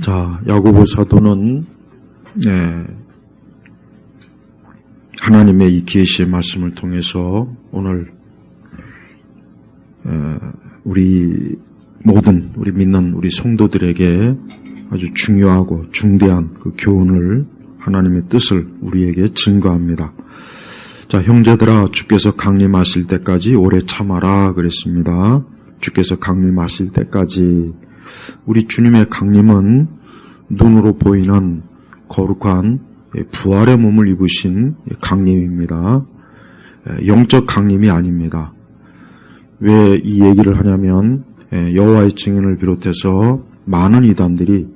자, 야고보 사도는 하나님의 이 계시의 말씀을 통해서 오늘 우리 모든 우리 믿는 우리 성도들에게 아주 중요하고 중대한 그 교훈을 하나님의 뜻을 우리에게 증거합니다. 자, 형제들아, 주께서 강림하실 때까지 오래 참아라 그랬습니다. 주께서 강림하실 때까지. 우리 주님의 강림은 눈으로 보이는 거룩한 부활의 몸을 입으신 강림입니다. 영적 강림이 아닙니다. 왜 이 얘기를 하냐면 여호와의 증인을 비롯해서 많은 이단들이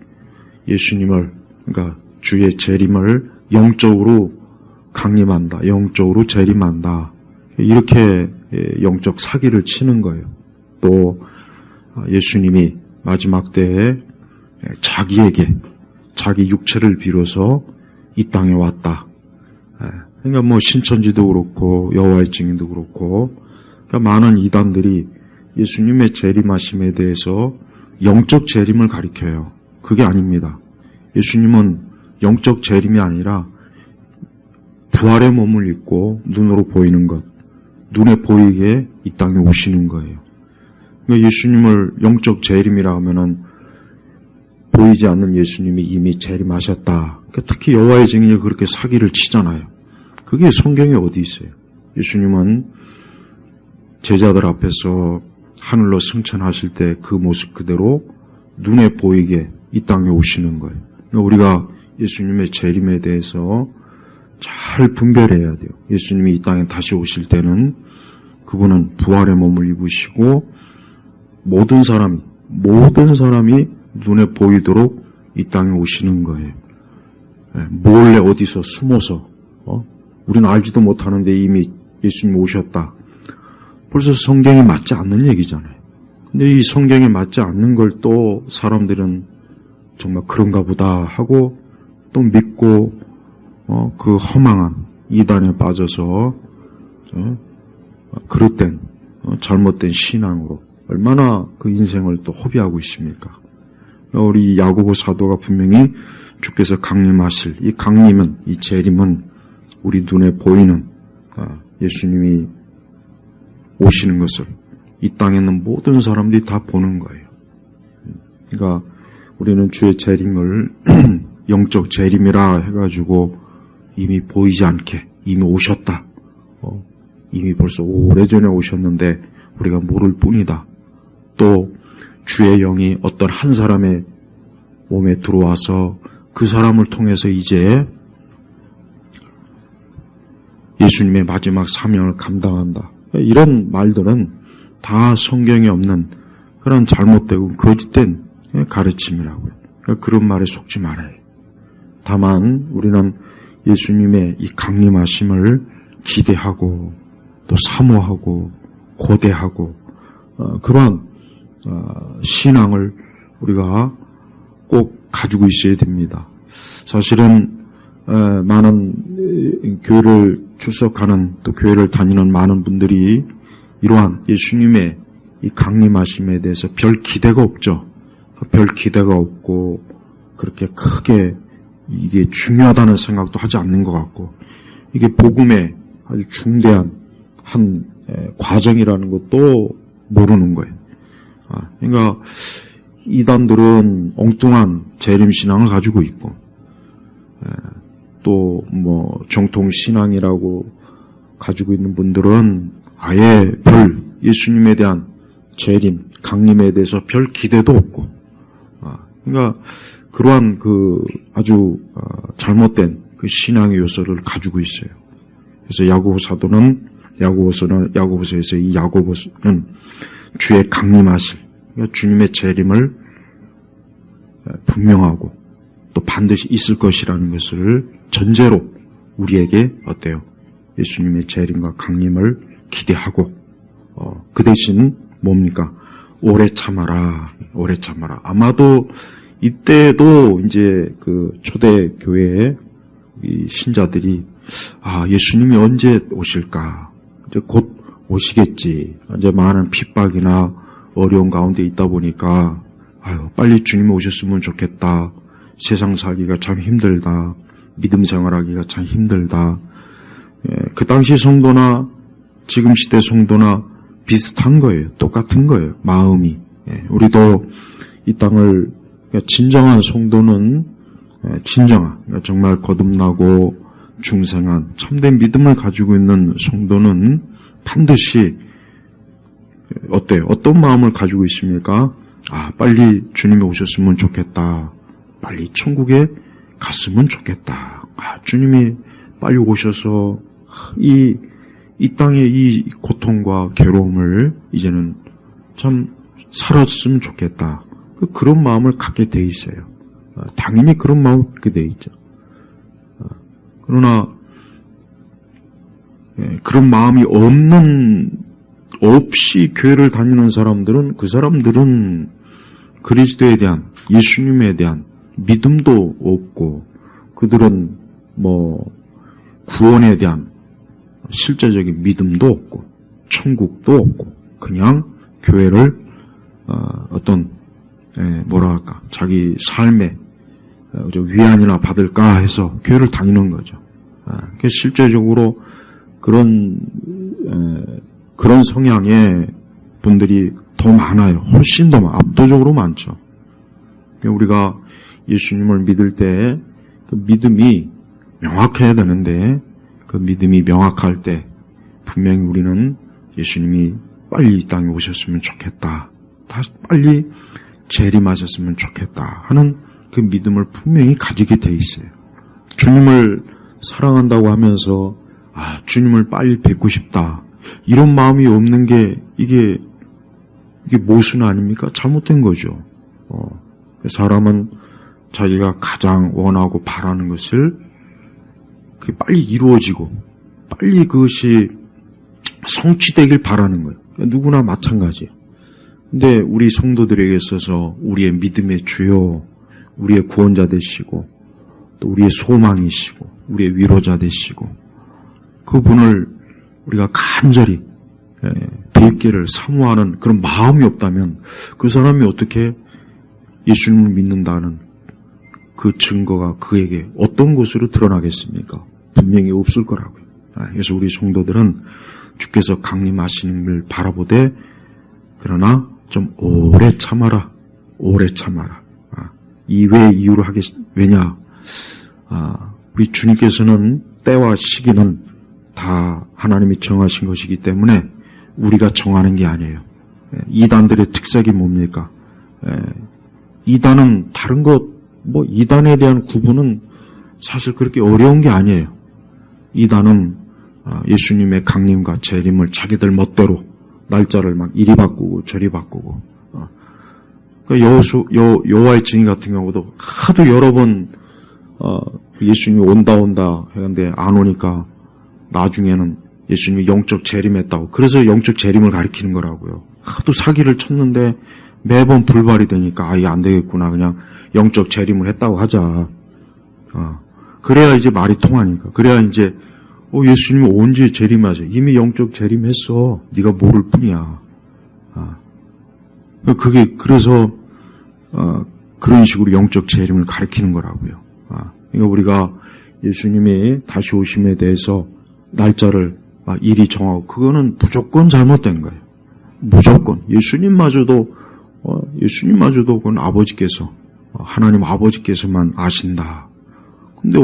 예수님을, 그러니까 주의 재림을 영적으로 강림한다, 영적으로 재림한다, 이렇게 영적 사기를 치는 거예요. 또 예수님이 마지막 때에 자기에게, 자기 육체를 비로소 이 땅에 왔다. 그러니까 신천지도 그렇고 여호와의 증인도 그렇고, 그러니까 많은 이단들이 예수님의 재림하심에 대해서 영적 재림을 가리켜요. 그게 아닙니다. 예수님은 영적 재림이 아니라 부활의 몸을 입고 눈으로 보이는 것, 눈에 보이게 이 땅에 오시는 거예요. 그러니까 예수님을 영적 재림이라 하면은 보이지 않는 예수님이 이미 재림하셨다. 그러니까 특히 여호와의 증인이 그렇게 사기를 치잖아요. 그게 성경에 어디 있어요? 예수님은 제자들 앞에서 하늘로 승천하실 때 그 모습 그대로 눈에 보이게 이 땅에 오시는 거예요. 그러니까 우리가 예수님의 재림에 대해서 잘 분별해야 돼요. 예수님이 이 땅에 다시 오실 때는 그분은 부활의 몸을 입으시고 모든 사람이 눈에 보이도록 이 땅에 오시는 거예요. 몰래 어디서 숨어서 우리는 알지도 못하는데 이미 예수님 오셨다. 벌써 성경에 맞지 않는 얘기잖아요. 근데 이 성경에 맞지 않는 걸 또 사람들은 정말 그런가 보다 하고 또 믿고 그 허망한 이단에 빠져서 그릇된 잘못된 신앙으로 얼마나 그 인생을 또 허비하고 있습니까? 우리 야고보 사도가 분명히 주께서 강림하실 이 강림은, 이 재림은 우리 눈에 보이는 예수님이 오시는 것을 이 땅에 있는 모든 사람들이 다 보는 거예요. 그러니까 우리는 주의 재림을 영적 재림이라 해가지고 이미 보이지 않게 이미 오셨다. 이미 벌써 오래전에 오셨는데 우리가 모를 뿐이다. 또 주의 영이 어떤 한 사람의 몸에 들어와서 그 사람을 통해서 이제 예수님의 마지막 사명을 감당한다. 이런 말들은 다 성경에 없는 그런 잘못되고 거짓된 가르침이라고요. 그러니까 그런 말에 속지 말아요. 다만 우리는 예수님의 이 강림하심을 기대하고 또 사모하고 고대하고 그러한 신앙을 우리가 꼭 가지고 있어야 됩니다. 사실은 많은 교회를 출석하는 또 교회를 다니는 많은 분들이 이러한 예수님의 이 강림하심에 대해서 별 기대가 없죠. 별 기대가 없고 그렇게 크게 이게 중요하다는 생각도 하지 않는 것 같고, 이게 복음의 아주 중대한 한 과정이라는 것도 모르는 거예요. 그러니까 이단들은 엉뚱한 재림신앙을 가지고 있고, 또 정통신앙이라고 가지고 있는 분들은 아예 별 예수님에 대한 재림, 강림에 대해서 별 기대도 없고, 그러니까 그러한 그 아주 잘못된 그 신앙의 요소를 가지고 있어요. 그래서 야고보서에서 이 야고보는 주의 강림하실, 그러니까 주님의 재림을 분명하고 또 반드시 있을 것이라는 것을 전제로 우리에게 어때요? 예수님의 재림과 강림을 기대하고 그 대신 뭡니까? 오래 참아라, 오래 참아라. 아마도 이때도 이제 그 초대 교회의 이 신자들이 예수님이 언제 오실까? 이제 곧 오시겠지. 이제 많은 핍박이나 어려운 가운데 있다 보니까 아유, 빨리 주님이 오셨으면 좋겠다. 세상 살기가 참 힘들다. 믿음 생활하기가 참 힘들다. 그 당시 성도나 지금 시대 성도나 비슷한 거예요. 똑같은 거예요. 마음이. 우리도 이 땅을 진정한 성도는 진정한 정말 거듭나고 중생한 참된 믿음을 가지고 있는 성도는 반드시 어때요? 어떤 마음을 가지고 있습니까? 아, 빨리 주님이 오셨으면 좋겠다. 빨리 천국에 갔으면 좋겠다. 아, 주님이 빨리 오셔서 이 땅의 이 고통과 괴로움을 이제는 참 살았으면 좋겠다. 그런 마음을 갖게 돼 있어요. 당연히 그런 마음을 갖게 돼 있죠. 그러나 그런 마음이 없이 교회를 다니는 사람들은 그 사람들은 그리스도에 대한 예수님에 대한 믿음도 없고 그들은 구원에 대한 실제적인 믿음도 없고 천국도 없고 그냥 교회를 자기 삶에 위안이나 받을까 해서 교회를 다니는 거죠. 실제적으로 그런 성향의 분들이 더 많아요. 훨씬 더 압도적으로 많죠. 우리가 예수님을 믿을 때 그 믿음이 명확해야 되는데 그 믿음이 명확할 때 분명히 우리는 예수님이 빨리 이 땅에 오셨으면 좋겠다. 빨리 재림하셨으면 좋겠다 하는 그 믿음을 분명히 가지게 돼 있어요. 주님을 사랑한다고 하면서 주님을 빨리 뵙고 싶다. 이런 마음이 없는 게 이게 모순 아닙니까? 잘못된 거죠. 사람은 자기가 가장 원하고 바라는 것을 그게 빨리 이루어지고 빨리 그것이 성취되길 바라는 거예요. 누구나 마찬가지예요. 근데 우리 성도들에게 있어서 우리의 믿음의 주요, 우리의 구원자 되시고 또 우리의 소망이시고 우리의 위로자 되시고 그분을 우리가 간절히 뵙기를 사모하는 그런 마음이 없다면 그 사람이 어떻게 예수님을 믿는다는 그 증거가 그에게 어떤 것으로 드러나겠습니까? 분명히 없을 거라고요. 그래서 우리 성도들은 주께서 강림하시는 걸 바라보되 그러나 좀 오래 참아라. 오래 참아라. 왜 이유로 왜냐? 우리 주님께서는 때와 시기는 다 하나님이 정하신 것이기 때문에 우리가 정하는 게 아니에요. 이단들의 특색이 뭡니까? 이단은 다른 것, 이단에 대한 구분은 사실 그렇게 어려운 게 아니에요. 이단은 예수님의 강림과 재림을 자기들 멋대로 날짜를 막 이리 바꾸고 저리 바꾸고. 그러니까 여호와의 증인 같은 경우도 하도 여러 번 예수님이 온다 했는데 안 오니까 나중에는 예수님이 영적 재림했다고. 그래서 영적 재림을 가리키는 거라고요. 하도 사기를 쳤는데 매번 불발이 되니까 아예 안 되겠구나. 그냥 영적 재림을 했다고 하자. 그래야 이제 말이 통하니까. 그래야 이제 예수님이 언제 재림하세요? 이미 영적 재림했어. 네가 모를 뿐이야. 그래서 그런 식으로 영적 재림을 가리키는 거라고요. 그러니까 우리가 예수님이 다시 오심에 대해서 날짜를 막 일이 정하고 그거는 무조건 잘못된 거예요. 무조건. 예수님마저도 그건 하나님 아버지께서만 아신다. 근데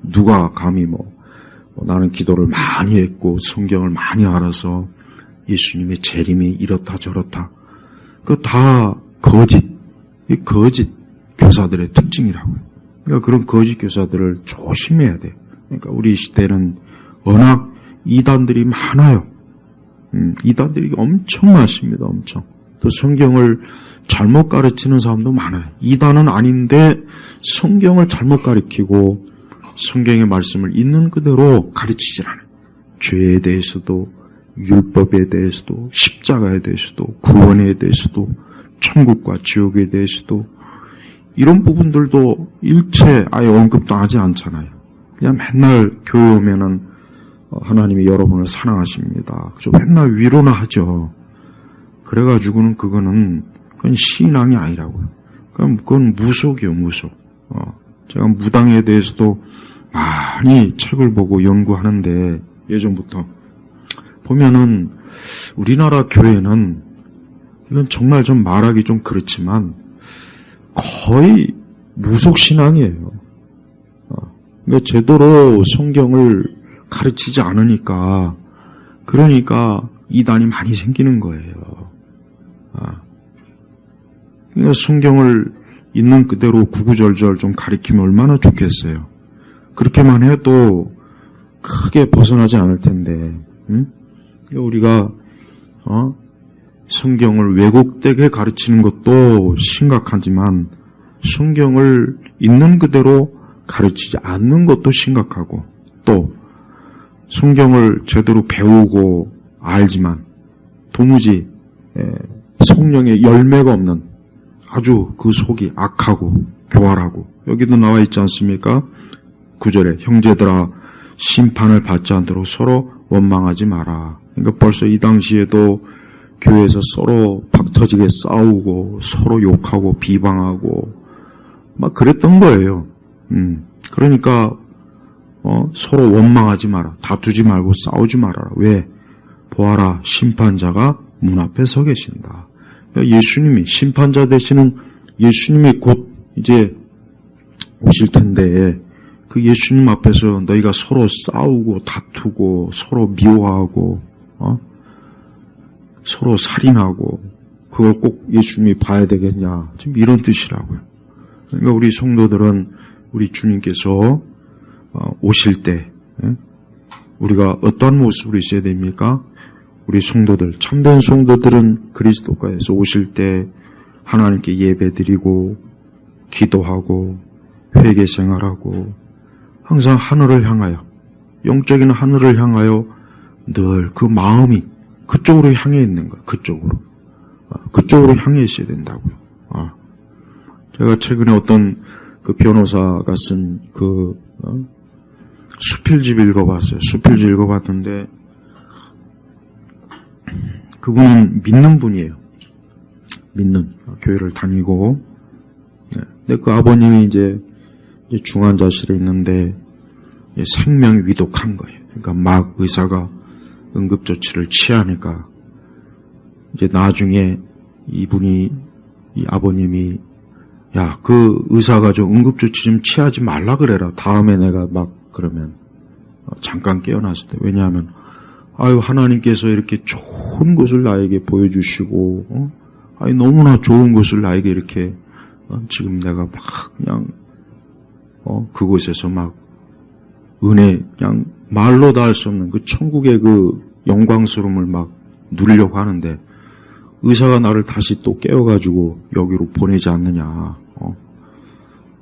누가 감히 나는 기도를 많이 했고 성경을 많이 알아서 예수님의 재림이 이렇다 저렇다. 그거 다 거짓 교사들의 특징이라고요. 그러니까 그런 거짓 교사들을 조심해야 돼요. 그러니까 우리 시대는 워낙 이단들이 많아요. 이단들이 엄청 많습니다. 엄청. 또 성경을 잘못 가르치는 사람도 많아요. 이단은 아닌데 성경을 잘못 가르치고 성경의 말씀을 있는 그대로 가르치질 않아요. 죄에 대해서도 율법에 대해서도 십자가에 대해서도 구원에 대해서도 천국과 지옥에 대해서도 이런 부분들도 일체 아예 언급도 하지 않잖아요. 그냥 맨날 교회 오면은 하나님이 여러분을 사랑하십니다. 그죠? 맨날 위로나 하죠. 그래가지고는 그거는 그건 신앙이 아니라고요. 그건 무속이요, 무속. 제가 무당에 대해서도 많이 책을 보고 연구하는데, 예전부터. 보면은, 우리나라 교회는, 이건 정말 좀 말하기 좀 그렇지만, 거의 무속신앙이에요. 그러니까 제대로 성경을 가르치지 않으니까, 그러니까 이단이 많이 생기는 거예요. 그러니까 성경을 있는 그대로 구구절절 좀 가르치면 얼마나 좋겠어요. 그렇게만 해도 크게 벗어나지 않을 텐데, 응? 우리가 성경을 왜곡되게 가르치는 것도 심각하지만 성경을 있는 그대로 가르치지 않는 것도 심각하고, 또 성경을 제대로 배우고 알지만 도무지 성령의 열매가 없는 아주 그 속이 악하고 교활하고, 여기도 나와 있지 않습니까? 9절에 형제들아 심판을 받지 않도록 서로 원망하지 마라. 그러니까 벌써 이 당시에도 교회에서 서로 박터지게 싸우고 서로 욕하고 비방하고 막 그랬던 거예요. 그러니까 서로 원망하지 마라. 다투지 말고 싸우지 말아라. 왜? 보아라, 심판자가 문 앞에 서 계신다. 예수님이, 심판자 되시는 예수님이 곧 이제 오실 텐데, 그 예수님 앞에서 너희가 서로 싸우고 다투고 서로 미워하고 서로 살인하고 그걸 꼭 예수님이 봐야 되겠냐, 지금 이런 뜻이라고요. 그러니까 우리 성도들은 우리 주님께서 오실 때 우리가 어떠한 모습으로 있어야 됩니까? 우리 성도들, 참된 성도들은 그리스도께서 오실 때 하나님께 예배드리고 기도하고 회개 생활하고 항상 하늘을 향하여, 영적인 하늘을 향하여 늘 그 마음이 그쪽으로 향해 있는 거예요. 그쪽으로 향해 있어야 된다고요. 제가 최근에 어떤 그 변호사가 쓴 그 수필집 읽어봤어요. 수필집 읽어봤는데 그분은 믿는 분이에요. 믿는, 교회를 다니고, 근데 그 아버님이 이제 중환자실에 있는데 생명이 위독한 거예요. 그러니까 막 의사가 응급조치를 취하니까 이제 나중에 이 아버님이 야, 그 의사가 좀 응급조치 좀 취하지 말라 그래라. 다음에 내가 막 그러면 잠깐 깨어났을 때. 왜냐하면 하나님께서 이렇게 좋은 것을 나에게 보여주시고 너무나 좋은 것을 나에게 이렇게 지금 내가 막 그냥 그곳에서 막 은혜, 그냥 말로 다 할 수 없는 그 천국의 그 영광스러움을 막 누리려고 하는데 의사가 나를 다시 또 깨워가지고 여기로 보내지 않느냐.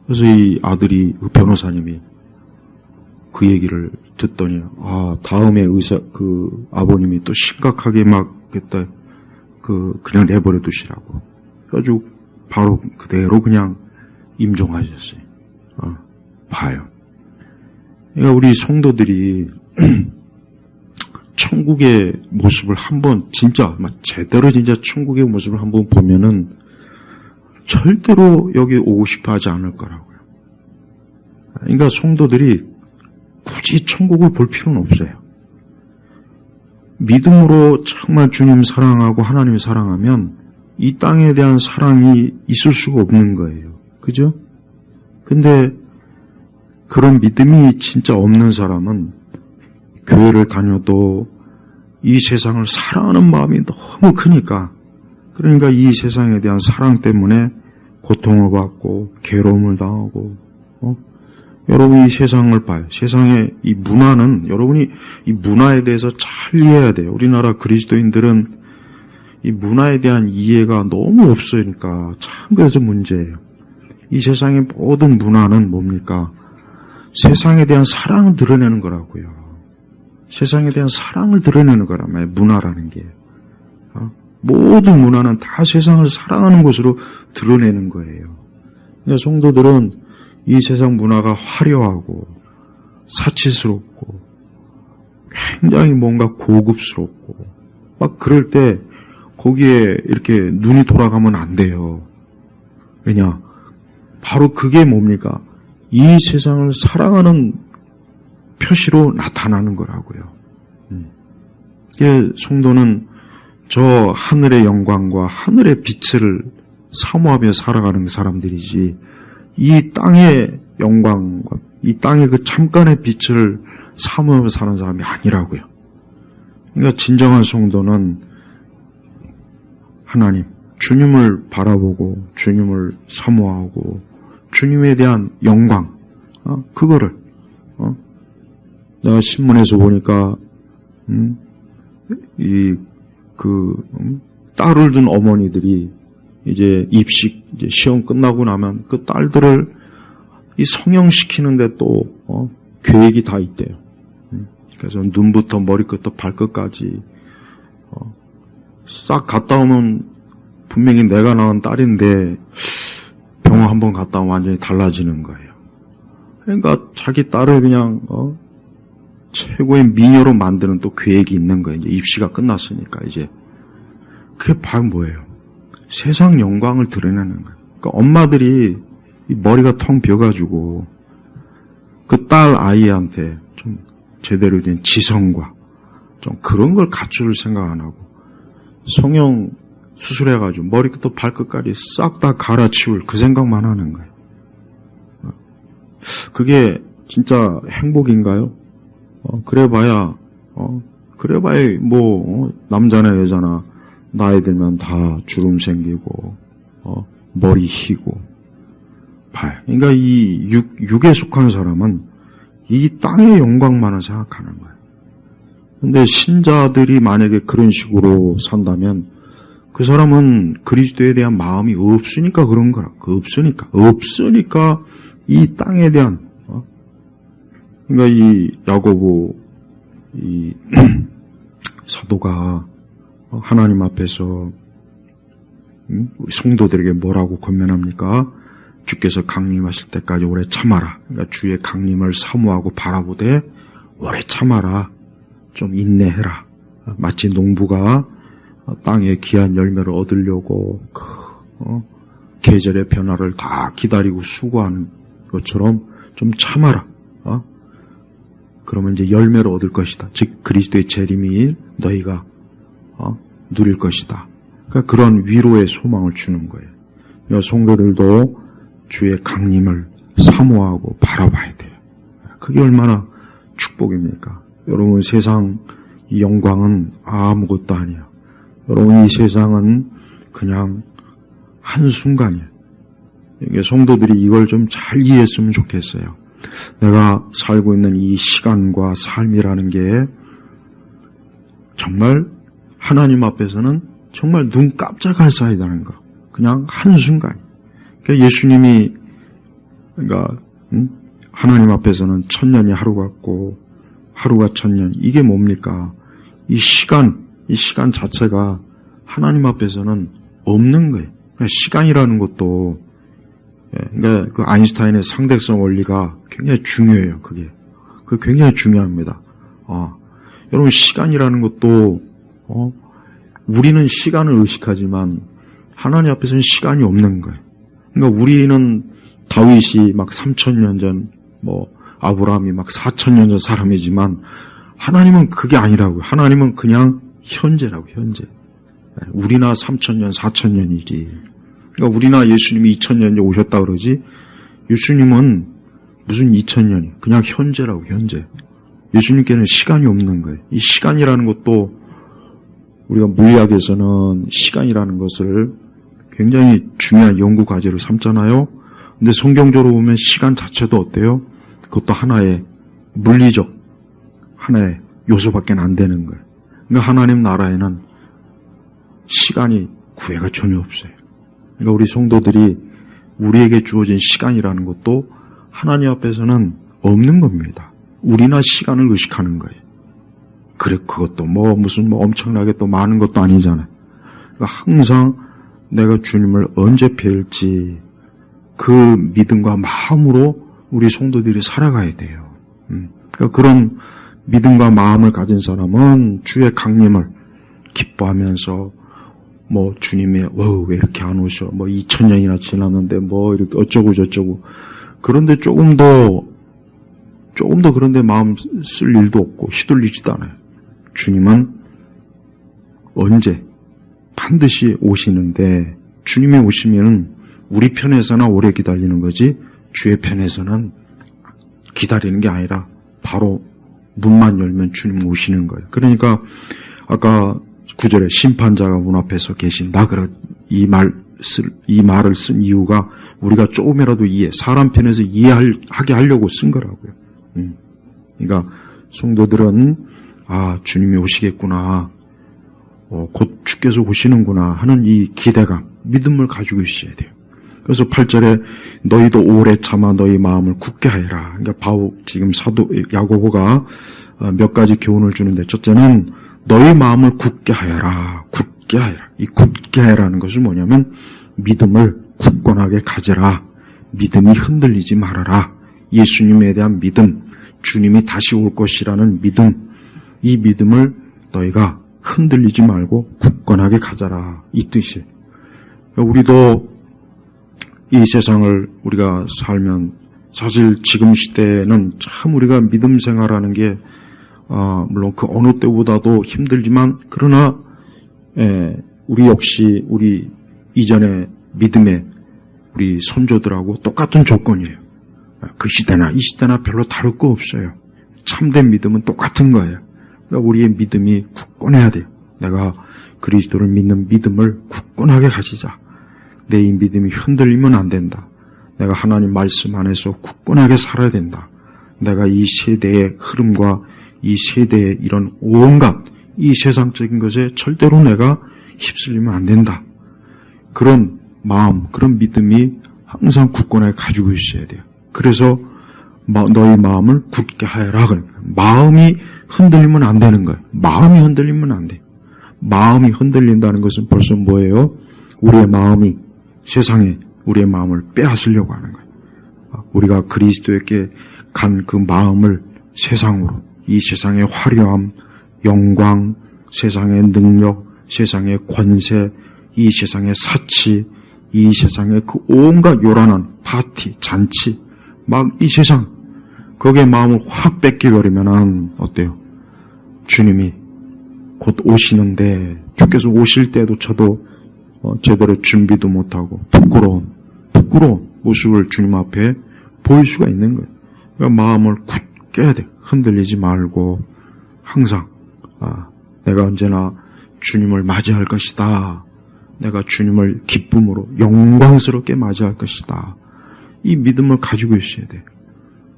그래서 이 아들이, 그 변호사님이 그 얘기를 듣더니 다음에 의사, 그 아버님이 또 심각하게 막 그때 그냥 내버려 두시라고. 아주 바로 그대로 그냥 임종하셨어요. 봐요. 그러니까 우리 성도들이 천국의 모습을 한번 진짜 제대로 진짜 천국의 모습을 한번 보면은 절대로 여기 오고 싶어 하지 않을 거라고요. 그러니까 성도들이 굳이 천국을 볼 필요는 없어요. 믿음으로 정말 주님 사랑하고 하나님 사랑하면 이 땅에 대한 사랑이 있을 수가 없는 거예요. 그죠? 근데 그런 믿음이 진짜 없는 사람은 교회를 다녀도 이 세상을 사랑하는 마음이 너무 크니까, 그러니까 이 세상에 대한 사랑 때문에 고통을 받고 괴로움을 당하고, 여러분이 이 세상을 봐요. 세상의 이 문화는, 여러분이 이 문화에 대해서 잘 이해해야 돼요. 우리나라 그리스도인들은 이 문화에 대한 이해가 너무 없으니까 참 그래서 문제예요. 이 세상의 모든 문화는 뭡니까? 세상에 대한 사랑을 드러내는 거라고요. 세상에 대한 사랑을 드러내는 거라며, 문화라는 게. 모든 문화는 다 세상을 사랑하는 것으로 드러내는 거예요. 그러니까 성도들은 이 세상 문화가 화려하고 사치스럽고 굉장히 뭔가 고급스럽고 막 그럴 때 거기에 이렇게 눈이 돌아가면 안 돼요. 왜냐? 바로 그게 뭡니까? 이 세상을 사랑하는 표시로 나타나는 거라고요. 예, 성도는 저 하늘의 영광과 하늘의 빛을 사모하며 살아가는 사람들이지, 이 땅의 영광과 이 땅의 그 잠깐의 빛을 사모하며 사는 사람이 아니라고요. 그러니까 진정한 성도는 하나님, 주님을 바라보고 주님을 사모하고 주님에 대한 영광, 그거를 내가 신문에서 보니까 딸을 둔 어머니들이 이제 입식, 이제 시험 끝나고 나면 그 딸들을 이 성형시키는데 또 계획이 다 있대요. 그래서 눈부터 머리끝부터 발끝까지 싹 갔다 오면 분명히 내가 낳은 딸인데 병원 한번 갔다 오면 완전히 달라지는 거예요. 그러니까 자기 딸을 그냥 최고의 미녀로 만드는 또 계획이 있는 거예요. 이제 입시가 끝났으니까 이제 그게 바로 뭐예요? 세상 영광을 드러내는 거예요. 그러니까 엄마들이 이 머리가 텅 비어가지고 그 딸 아이한테 좀 제대로 된 지성과 좀 그런 걸 갖출 생각 안 하고 성형 수술해가지고 머리부터 발끝까지 싹 다 갈아치울 그 생각만 하는 거예요. 그게 진짜 행복인가요? 그래봐야 남자나 여자나 나이 들면 다 주름 생기고 머리 희고 그러니까 이 육에 속한 사람은 이 땅의 영광만을 생각하는 거예요. 근데 신자들이 만약에 그런 식으로 산다면 그 사람은 그리스도에 대한 마음이 없으니까 그런 거라. 없으니까 이 땅에 대한 그러니까 이 야고보 이 사도가 하나님 앞에서 우리 성도들에게 뭐라고 권면합니까? 주께서 강림하실 때까지 오래 참아라. 그러니까 주의 강림을 사모하고 바라보되 오래 참아라. 좀 인내해라. 마치 농부가 땅에 귀한 열매를 얻으려고 계절의 변화를 다 기다리고 수고하는 것처럼 좀 참아라. 그러면 이제 열매를 얻을 것이다. 즉 그리스도의 재림이 너희가 누릴 것이다. 그러니까 그런 위로의 소망을 주는 거예요. 성도들도 주의 강림을 사모하고 바라봐야 돼요. 그게 얼마나 축복입니까? 여러분, 세상 이 영광은 아무것도 아니에요. 여러분, 이 세상은 그냥 한순간이에요. 성도들이 이걸 좀 잘 이해했으면 좋겠어요. 내가 살고 있는 이 시간과 삶이라는 게 정말 하나님 앞에서는 정말 눈 깜짝할 사이다는 거. 그냥 한순간. 그러니까 예수님이 하나님 앞에서는 1000년이 하루 같고 하루가 1000년. 이게 뭡니까? 이 시간 자체가 하나님 앞에서는 없는 거예요. 그러니까 시간이라는 것도 그러니까 그 아인슈타인의 상대성 원리가 굉장히 중요해요. 그게 굉장히 중요합니다. 여러분, 시간이라는 것도 우리는 시간을 의식하지만 하나님 앞에서는 시간이 없는 거예요. 그러니까 우리는 다윗이 막 3000년 전, 아브라함이 막 4000년 전 사람이지만 하나님은 그게 아니라고요. 하나님은 그냥 현재라고, 현재. 우리나 3000년, 4000년이지. 그러니까 우리나 예수님이 2000년에 오셨다 그러지, 예수님은 무슨 2000년이, 그냥 현재라고, 현재. 예수님께는 시간이 없는 거예요. 이 시간이라는 것도 우리가 물리학에서는 시간이라는 것을 굉장히 중요한 연구 과제로 삼잖아요. 근데 성경적으로 보면 시간 자체도 어때요? 그것도 하나의 물리적 하나의 요소밖에 안 되는 거예요. 그러니까 하나님 나라에는 시간이 구애가 전혀 없어요. 그러니까 우리 성도들이 우리에게 주어진 시간이라는 것도 하나님 앞에서는 없는 겁니다. 우리나 시간을 의식하는 거예요. 그것도 무슨 엄청나게 또 많은 것도 아니잖아요. 그러니까 항상 내가 주님을 언제 뵐지 그 믿음과 마음으로 우리 성도들이 살아가야 돼요. 그러니까 그런 믿음과 마음을 가진 사람은 주의 강림을 기뻐하면서 뭐 주님이 왜 이렇게 안 오셔? 뭐 2000년이나 지났는데 뭐 이렇게 어쩌고 저쩌고. 그런데 조금 더 그런데 마음 쓸 일도 없고 휘둘리지도 않아요. 주님은 언제 반드시 오시는데, 주님이 오시면은 우리 편에서나 오래 기다리는 거지 주의 편에서는 기다리는 게 아니라 바로 문만 열면 주님 오시는 거예요. 그러니까 아까 9절에 심판자가 문 앞에서 계신다. 이 말을 쓴 이유가 우리가 조금이라도 사람 편에서 이해하게 하려고 쓴 거라고요. 그러니까 성도들은 주님이 오시겠구나, 곧 주께서 오시는구나 하는 이 기대감, 믿음을 가지고 있어야 돼요. 그래서 8절에 너희도 오래 참아 너희 마음을 굳게 하여라. 그러니까 지금 사도 야고보가 몇 가지 교훈을 주는데, 첫째는 너희 마음을 굳게 하여라. 굳게 하여라. 이 굳게 하여라는 것은 뭐냐면 믿음을 굳건하게 가져라. 믿음이 흔들리지 말아라. 예수님에 대한 믿음, 주님이 다시 올 것이라는 믿음, 이 믿음을 너희가 흔들리지 말고 굳건하게 가져라. 이 뜻이에요. 우리도 이 세상을 우리가 살면 사실 지금 시대에는 참 우리가 믿음 생활하는 게 물론 그 어느 때보다도 힘들지만, 그러나 우리 역시 우리 이전의 믿음의 우리 선조들하고 똑같은 조건이에요. 그 시대나 이 시대나 별로 다를 거 없어요. 참된 믿음은 똑같은 거예요. 그러니까 우리의 믿음이 굳건해야 돼요. 내가 그리스도를 믿는 믿음을 굳건하게 가지자. 내 이 믿음이 흔들리면 안 된다. 내가 하나님 말씀 안에서 굳건하게 살아야 된다. 내가 이 세대의 흐름과 이 세대의 이런 온갖 이 세상적인 것에 절대로 내가 휩쓸리면 안 된다. 그런 마음, 그런 믿음이 항상 굳건하게 가지고 있어야 돼요. 그래서 너희 마음을 굳게 하여라. 마음이 흔들리면 안 되는 거예요. 마음이 흔들리면 안 돼요. 마음이 흔들린다는 것은 벌써 뭐예요? 우리의 마음이 세상에 우리의 마음을 빼앗으려고 하는 거예요. 우리가 그리스도에게 간 그 마음을 세상으로, 이 세상의 화려함, 영광, 세상의 능력, 세상의 권세, 이 세상의 사치, 이 세상의 그 온갖 요란한 파티, 잔치, 막 이 세상, 거기에 마음을 확 뺏기버리면 어때요? 주님이 곧 오시는데, 주께서 오실 때도 저도 제대로 준비도 못하고 부끄러운 모습을 주님 앞에 보일 수가 있는 거예요. 그러니까 마음을 굳게 해야 돼. 흔들리지 말고 항상 내가 언제나 주님을 맞이할 것이다. 내가 주님을 기쁨으로 영광스럽게 맞이할 것이다. 이 믿음을 가지고 있어야 돼.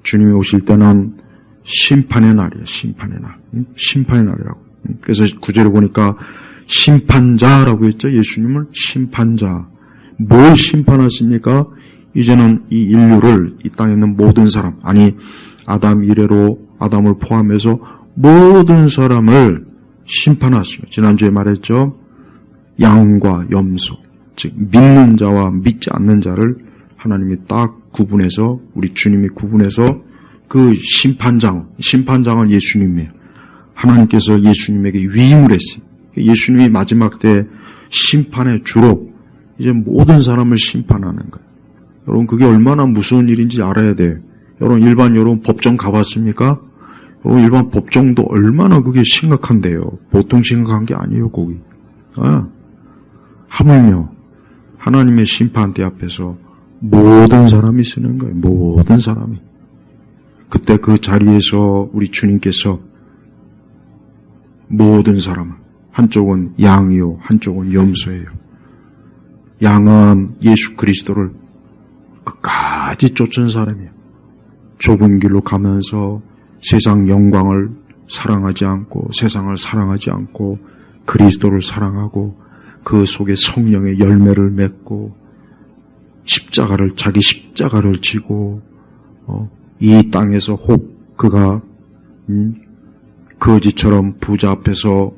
주님이 오실 때는 심판의 날이에요. 심판의 날. 심판의 날이라고. 그래서 9절에 보니까 심판자라고 했죠. 예수님을 심판자. 뭘 심판하십니까? 이제는 이 인류를, 이 땅에 있는 모든 사람, 아니 아담 이래로 아담을 포함해서 모든 사람을 심판하시고, 지난주에 말했죠. 양과 염소, 즉 믿는 자와 믿지 않는 자를 하나님이 딱 구분해서, 우리 주님이 구분해서 그 심판장은 예수님이에요. 하나님께서 예수님에게 위임을 했어요. 예수님이 마지막 때 심판의 주로 이제 모든 사람을 심판하는 거예요. 여러분, 그게 얼마나 무서운 일인지 알아야 돼요. 여러분 법정 가봤습니까? 여러분, 일반 법정도 얼마나 그게 심각한데요. 보통 심각한 게 아니에요, 거기. 하물며 하나님의 심판대 앞에서 모든 사람이 쓰는 거예요. 모든 사람이. 그때 그 자리에서 우리 주님께서 모든 사람은, 한쪽은 양이요, 한쪽은 염소예요. 양은 예수 그리스도를 끝까지 쫓은 사람이에요. 좁은 길로 가면서 세상 영광을 사랑하지 않고, 세상을 사랑하지 않고 그리스도를 사랑하고 그 속에 성령의 열매를 맺고 자기 십자가를 지고 이 땅에서 혹 그가 거지처럼 부자 앞에서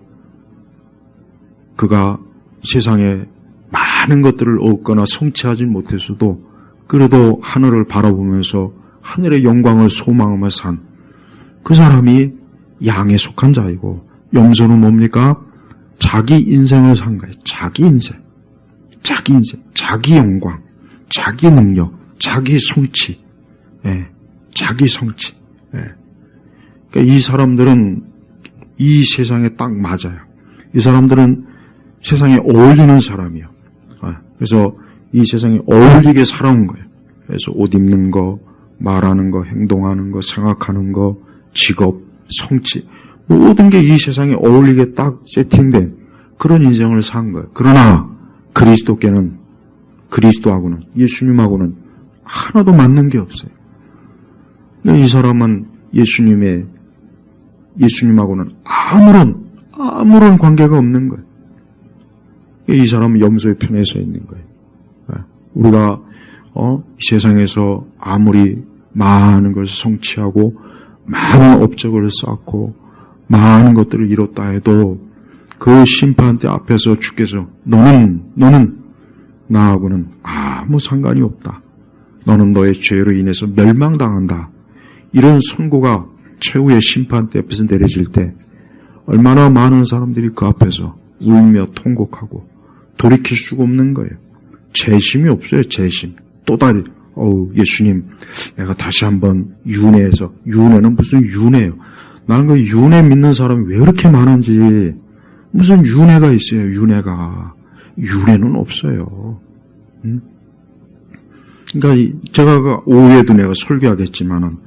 그가 세상에 많은 것들을 얻거나 성취하지 못했어도 그래도 하늘을 바라보면서 하늘의 영광을 소망하며 산 그 사람이 양에 속한 자이고, 염소는 뭡니까? 자기 인생을 산 거예요. 자기 인생, 자기 영광, 자기 능력, 자기 성취, 자기 성취. 그러니까 이 사람들은 이 세상에 딱 맞아요. 이 사람들은 세상에 어울리는 사람이에요. 그래서 이 세상에 어울리게 살아온 거예요. 그래서 옷 입는 거, 말하는 거, 행동하는 거, 생각하는 거, 직업, 성취, 모든 게 이 세상에 어울리게 딱 세팅된 그런 인생을 산 거예요. 그러나 그리스도하고는, 예수님하고는 하나도 맞는 게 없어요. 이 사람은 예수님하고는 아무런 관계가 없는 거예요. 이 사람은 염소의 편에 서 있는 거예요. 우리가 이 세상에서 아무리 많은 것을 성취하고 많은 업적을 쌓고 많은 것들을 이뤘다 해도 그 심판대 앞에서 주께서 너는 나하고는 아무 상관이 없다. 너는 너의 죄로 인해서 멸망당한다. 이런 선고가 최후의 심판대 앞에서 내려질 때 얼마나 많은 사람들이 그 앞에서 울며 통곡하고 돌이킬 수가 없는 거예요. 재심이 없어요. 재심. 또 다리 예수님, 내가 다시 한번 윤회는 무슨 윤회예요? 나는 그 윤회 믿는 사람이 왜 이렇게 많은지, 무슨 윤회가 있어요, 윤회가. 윤회는 없어요. 그러니까 제가 오후에도 내가 설교하겠지만은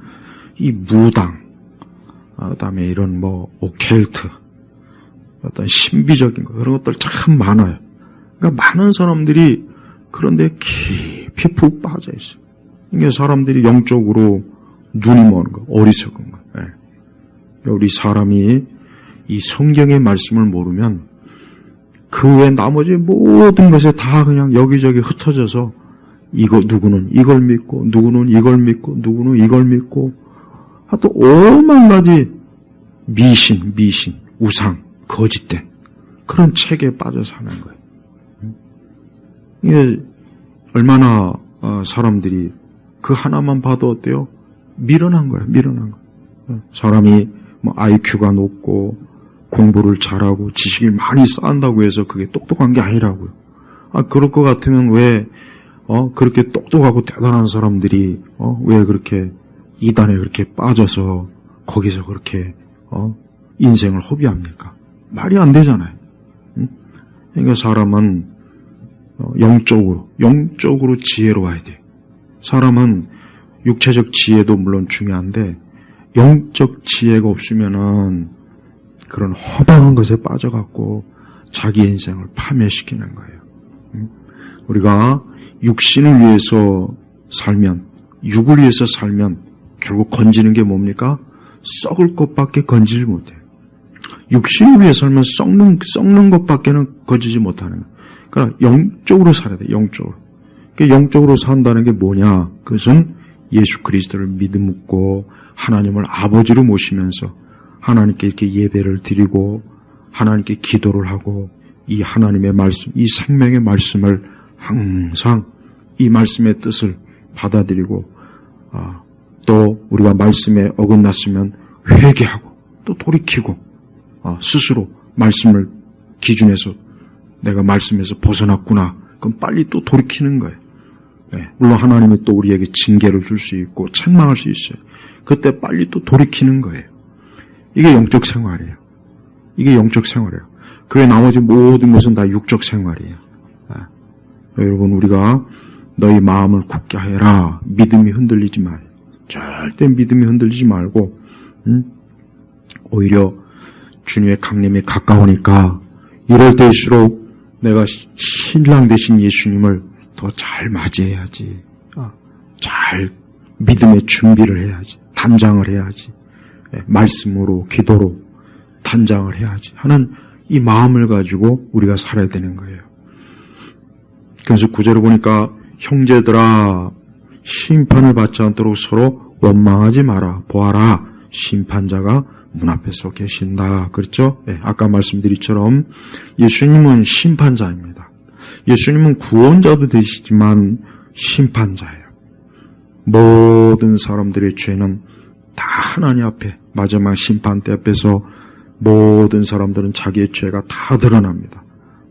이 무당, 그다음에 이런 오켈트, 어떤 신비적인 거, 그런 것들 참 많아요. 그러니까 많은 사람들이 그런데 깊이 푹 빠져 있어요. 이게 사람들이 영적으로 눈이 먼 거, 어리석은 거. 우리 사람이 이 성경의 말씀을 모르면 그 외 나머지 모든 것에 다 그냥 여기저기 흩어져서 누구는 이걸 믿고, 누구는 이걸 믿고, 누구는 이걸 믿고, 하여튼 오만 가지 미신, 우상, 거짓된 그런 책에 빠져 사는 거예요. 이게 얼마나 사람들이 그 하나만 봐도 어때요? 미련한 거예요. 사람이 IQ가 높고 공부를 잘하고 지식을 많이 쌓는다고 해서 그게 똑똑한 게 아니라고요. 그럴 것 같으면 왜 그렇게 똑똑하고 대단한 사람들이 왜 그렇게 이단에 그렇게 빠져서 거기서 그렇게 인생을 허비합니까? 말이 안 되잖아요. 그러니까 사람은 영적으로 지혜로워야 돼. 사람은 육체적 지혜도 물론 중요한데 영적 지혜가 없으면은 그런 허망한 것에 빠져갖고 자기 인생을 파멸시키는 거예요. 우리가 육신을 위해서 살면, 육을 위해서 살면 결국 건지는 게 뭡니까? 썩을 것밖에 건지지 못해요. 육신을 위해 살면 썩는 것밖에는 건지지 못하는 거예요. 그러니까 영적으로 살아야 돼, 영적으로. 그러니까 영적으로 산다는 게 뭐냐? 그것은 예수 그리스도를 믿고 하나님을 아버지로 모시면서 하나님께 이렇게 예배를 드리고 하나님께 기도를 하고 이 하나님의 말씀, 이 생명의 말씀을 항상 이 말씀의 뜻을 받아들이고 또 우리가 말씀에 어긋났으면 회개하고 또 돌이키고 스스로 말씀을 기준해서 내가 말씀에서 벗어났구나. 그럼 빨리 또 돌이키는 거예요. 물론 하나님이 또 우리에게 징계를 줄 수 있고 책망할 수 있어요. 그때 빨리 또 돌이키는 거예요. 이게 영적 생활이에요. 그 외 나머지 모든 것은 다 육적 생활이에요. 여러분, 우리가 너희 마음을 굳게 하여라. 믿음이 흔들리지 마요. 절대 믿음이 흔들리지 말고 오히려 주님의 강림이 가까우니까 이럴 때일수록 내가 신랑 되신 예수님을 더 잘 맞이해야지. 잘 믿음의 준비를 해야지. 단장을 해야지. 말씀으로, 기도로 단장을 해야지 하는 이 마음을 가지고 우리가 살아야 되는 거예요. 그래서 구절을 보니까 형제들아 심판을 받지 않도록 서로 원망하지 마라. 보아라, 심판자가 문 앞에 서 계신다. 그렇죠? 아까 말씀드린처럼 예수님은 심판자입니다. 예수님은 구원자도 되시지만 심판자예요. 모든 사람들의 죄는 다 하나님 앞에 마지막 심판대 앞에서 모든 사람들은 자기의 죄가 다 드러납니다.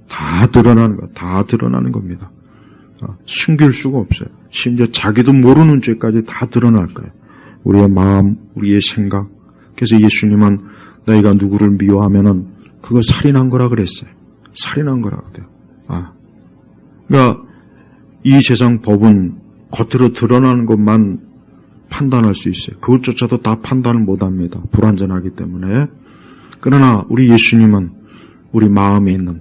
다 드러나는 겁니다. 숨길 수가 없어요. 심지어 자기도 모르는 죄까지 다 드러날 거예요. 우리의 마음, 우리의 생각. 그래서 예수님은 너희가 누구를 미워하면은 그거 살인한 거라 그랬어요. 살인한 거라 그래요. 그러니까 이 세상 법은 겉으로 드러나는 것만 판단할 수 있어요. 그것조차도 다 판단을 못합니다. 불완전하기 때문에. 그러나 우리 예수님은 우리 마음에 있는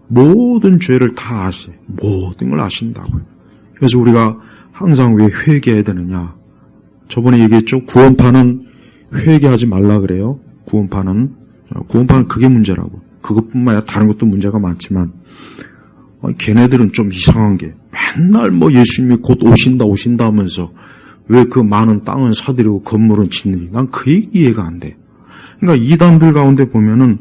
모든 죄를 다 아세요. 모든 걸 아신다고요. 그래서 우리가 항상 왜 회개해야 되느냐. 저번에 얘기했죠. 구원파는 회개하지 말라 그래요. 구원파는 그게 문제라고. 그것뿐만 아니라 다른 것도 문제가 많지만 걔네들은 좀 이상한 게 맨날 예수님이 곧 오신다 하면서 왜 그 많은 땅은 사들이고 건물은 짓느니 난 그 얘기 이해가 안 돼. 그러니까 이단들 가운데 보면은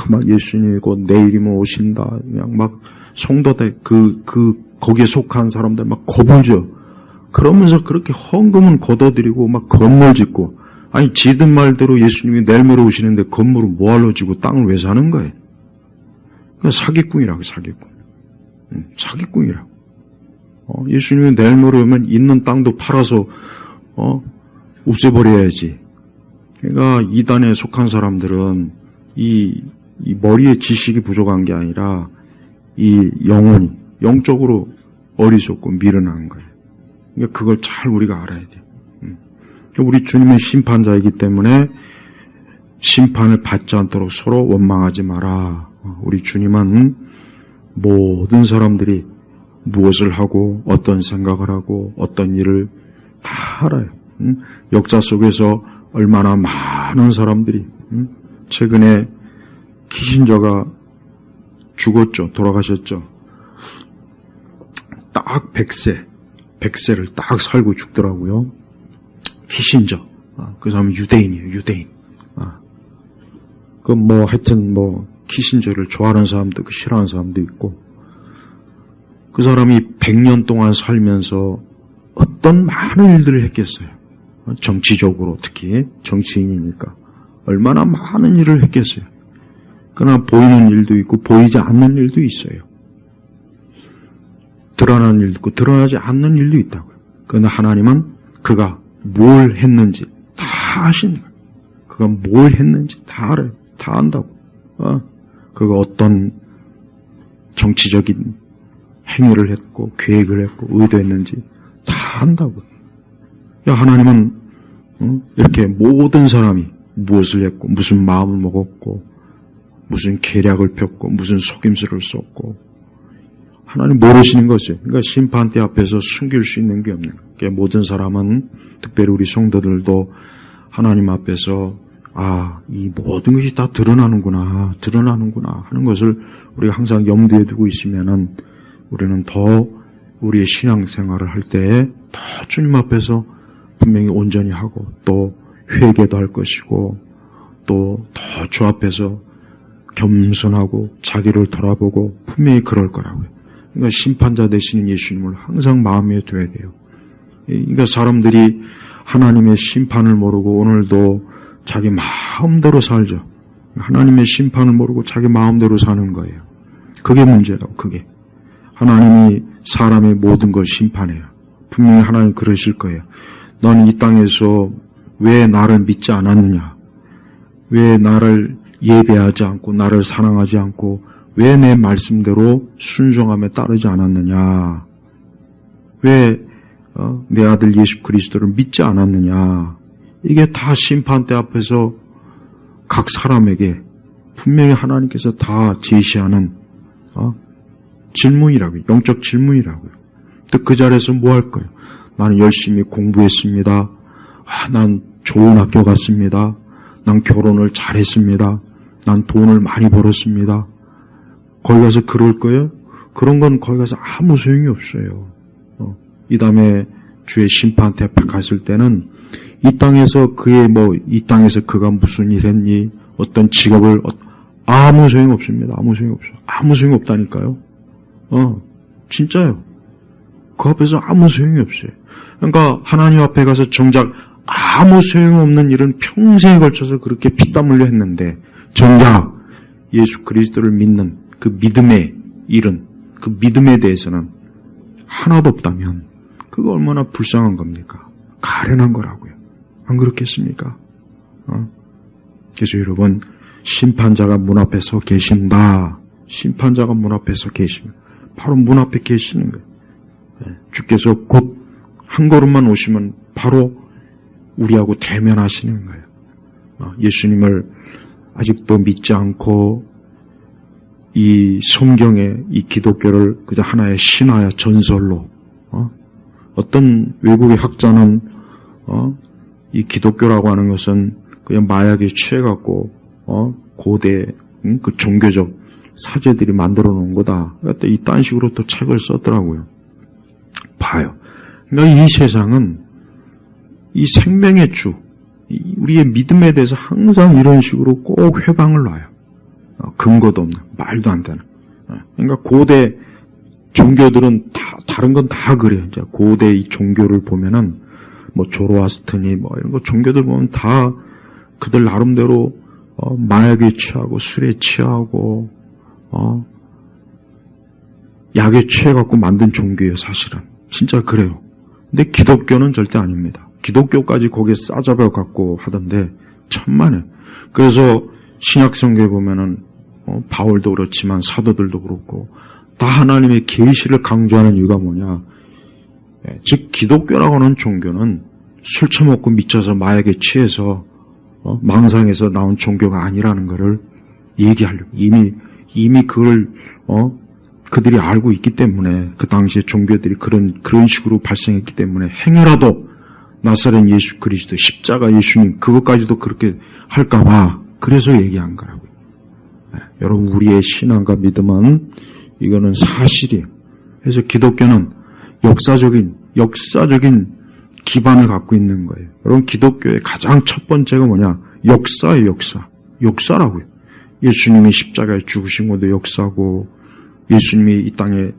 막 예수님이 곧 내일이면 오신다. 그냥 막 성도들 거기에 속한 사람들 막 겁을줘. 그러면서 그렇게 헌금은 걷어들이고 막 건물 짓고 아니 지든 말대로 예수님이 내일 모레 오시는데 건물을 뭐하러 지고 땅을 왜 사는 거예요? 그러니까 사기꾼이라고. 사기꾼이라고. 예수님이 내일 모레 오면 있는 땅도 팔아서 없애버려야지. 그러니까 이단에 속한 사람들은 이 머리에 지식이 부족한 게 아니라 이 영적으로 어리석고 미련한 거예요. 그러니까 그걸 잘 우리가 알아야 돼요. 우리 주님은 심판자이기 때문에 심판을 받지 않도록 서로 원망하지 마라. 우리 주님은 모든 사람들이 무엇을 하고 어떤 생각을 하고 어떤 일을 다 알아요. 역사 속에서 얼마나 많은 사람들이 최근에 키신저가 죽었죠. 돌아가셨죠. 딱 100세를 딱 살고 죽더라고요. 키신저. 그 사람은 유대인이에요. 유대인. 하여튼 키신저를 좋아하는 사람도 있고 싫어하는 사람도 있고 그 사람이 100년 동안 살면서 어떤 많은 일들을 했겠어요. 정치적으로 특히 정치인이니까 얼마나 많은 일을 했겠어요. 그러나 보이는 일도 있고 보이지 않는 일도 있어요. 드러나는 일도 있고 드러나지 않는 일도 있다고요. 그러나 하나님은 그가 뭘 했는지 다 아시는 거예요. 그가 뭘 했는지 다 알아요. 다 안다고. 그가 어떤 정치적인 행위를 했고 계획을 했고 의도했는지 다 안다고. 하나님은 이렇게 모든 사람이 무엇을 했고 무슨 마음을 먹었고 무슨 계략을 폈고 무슨 속임수를 썼고 하나님 모르시는 것이에요. 그러니까 심판대 앞에서 숨길 수 있는 게 없는 거예요. 그러니까 모든 사람은 특별히 우리 성도들도 하나님 앞에서 이 모든 것이 다 드러나는구나 하는 것을 우리가 항상 염두에 두고 있으면은 우리는 더 우리의 신앙생활을 할 때에 더 주님 앞에서 분명히 온전히 하고 또 회개도 할 것이고 또 더 주 앞에서 겸손하고 자기를 돌아보고 분명히 그럴 거라고요. 그러니까 심판자 되시는 예수님을 항상 마음에 둬야 돼요. 그러니까 사람들이 하나님의 심판을 모르고 오늘도 자기 마음대로 살죠. 하나님의 심판을 모르고 자기 마음대로 사는 거예요. 그게 문제라고. 그게 하나님이 사람의 모든 걸 심판해요. 분명히 하나님 그러실 거예요. 넌 이 땅에서 왜 나를 믿지 않았느냐? 왜 나를 예배하지 않고 나를 사랑하지 않고 왜 내 말씀대로 순종함에 따르지 않았느냐? 왜 내 아들 예수 그리스도를 믿지 않았느냐? 이게 다 심판대 앞에서 각 사람에게 분명히 하나님께서 다 제시하는 질문이라고요. 영적 질문이라고요. 또 그 자리에서 뭐 할 거예요? 나는 열심히 공부했습니다. 난 좋은 학교 갔습니다. 난 결혼을 잘했습니다. 난 돈을 많이 벌었습니다. 거기 가서 그럴 거예요? 그런 건 거기 가서 아무 소용이 없어요. 이 다음에 주의 심판대 앞에 갔을 때는 이 땅에서 이 땅에서 그가 무슨 일 했니? 어떤 직업을, 아무 소용 없습니다. 아무 소용 없어요. 아무 소용 없다니까요. 진짜요. 그 앞에서 아무 소용이 없어요. 그러니까 하나님 앞에 가서 정작 아무 소용없는 일은 평생에 걸쳐서 그렇게 피땀 흘려 했는데 정작 예수 그리스도를 믿는 그 믿음의 일은, 그 믿음에 대해서는 하나도 없다면 그거 얼마나 불쌍한 겁니까? 가련한 거라고요. 안 그렇겠습니까? 그래서 여러분, 심판자가 문 앞에 서 계신다. 심판자가 문 앞에 서 계시면 바로 문 앞에 계시는 거예요. 주께서 곧 한 걸음만 오시면 바로 우리하고 대면하시는 거예요. 예수님을 아직도 믿지 않고 이 성경에 이 기독교를 그저 하나의 신화야 전설로, 어떤 외국의 학자는 이 기독교라고 하는 것은 그냥 마약에 취해갖고 고대 그 종교적 사제들이 만들어 놓은 거다. 또 이딴 식으로 또 책을 썼더라고요. 봐요. 그러니까 이 세상은 이 생명의 주, 우리의 믿음에 대해서 항상 이런 식으로 꼭 회방을 놔요. 근거도 없는, 말도 안 되는. 그러니까 고대 종교들은 다른 건 다 그래요. 이제 고대 이 종교를 보면은 뭐 조로아스트니 뭐 이런 거 종교들 보면 다 그들 나름대로 마약에 취하고 술에 취하고 약에 취해갖고 만든 종교예요, 사실은. 진짜 그래요. 근데 기독교는 절대 아닙니다. 기독교까지 거기에 싸잡아 갖고 하던데 천만에. 그래서 신약성경에 보면은 바울도 그렇지만 사도들도 그렇고 다 하나님의 계시를 강조하는 이유가 뭐냐? 즉 기독교라고 하는 종교는 술 처먹고 미쳐서 마약에 취해서 망상에서 나온 종교가 아니라는 것을 얘기하려고 이미 그걸 그들이 알고 있기 때문에 그 당시에 종교들이 그런 식으로 발생했기 때문에 행여라도 나사렛 예수 그리스도 십자가 예수님 그것까지도 그렇게 할까봐 그래서 얘기한 거라고요. 여러분 우리의 신앙과 믿음은 이거는 사실이에요. 그래서 기독교는 역사적인 기반을 갖고 있는 거예요. 여러분 기독교의 가장 첫 번째가 뭐냐? 역사예요. 역사라고요. 예수님이 십자가에 죽으신 것도 역사고 예수님이 이 땅에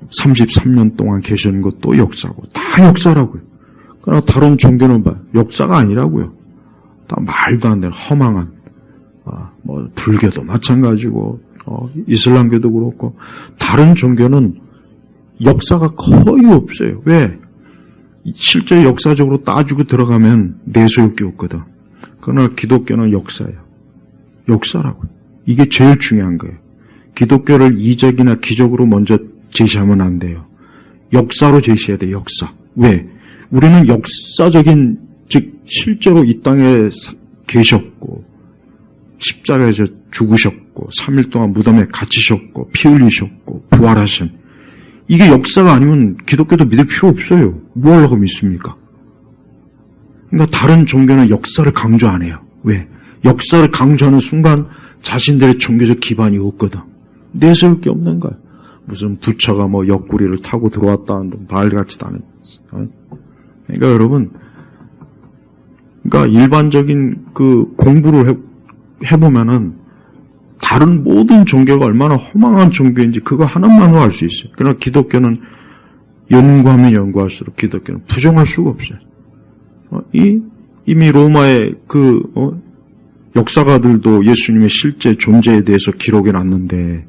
33년 동안 계신 것도 역사고 다 역사라고요. 그러나 다른 종교는 역사가 아니라고요. 다 말도 안 되는 허망한 뭐 불교도 마찬가지고 이슬람교도 그렇고 다른 종교는 역사가 거의 없어요. 왜? 실제 역사적으로 따지고 들어가면 내세울 게 없거든. 그러나 기독교는 역사예요. 역사라고요. 이게 제일 중요한 거예요. 기독교를 이적이나 기적으로 먼저 제시하면 안 돼요. 역사로 제시해야 돼요. 역사. 왜? 우리는 역사적인 즉 실제로 이 땅에 계셨고 십자가에서 죽으셨고 3일 동안 무덤에 갇히셨고 피 흘리셨고 부활하신 이게 역사가 아니면 기독교도 믿을 필요 없어요. 뭐 하려고 믿습니까? 그러니까 다른 종교는 역사를 강조 안 해요. 왜? 역사를 강조하는 순간 자신들의 종교적 기반이 없거든. 내세울 게 없는 거야. 무슨 부처가 뭐 옆구리를 타고 들어왔다는 말같지도 않은. 그러니까 여러분, 그러니까 일반적인 그 공부를 해보면은 다른 모든 종교가 얼마나 허망한 종교인지 그거 하나만으로 알 수 있어요. 그러나 기독교는 연구하면 연구할수록 기독교는 부정할 수가 없어요. 이미 로마의 역사가들도 예수님의 실제 존재에 대해서 기록해 놨는데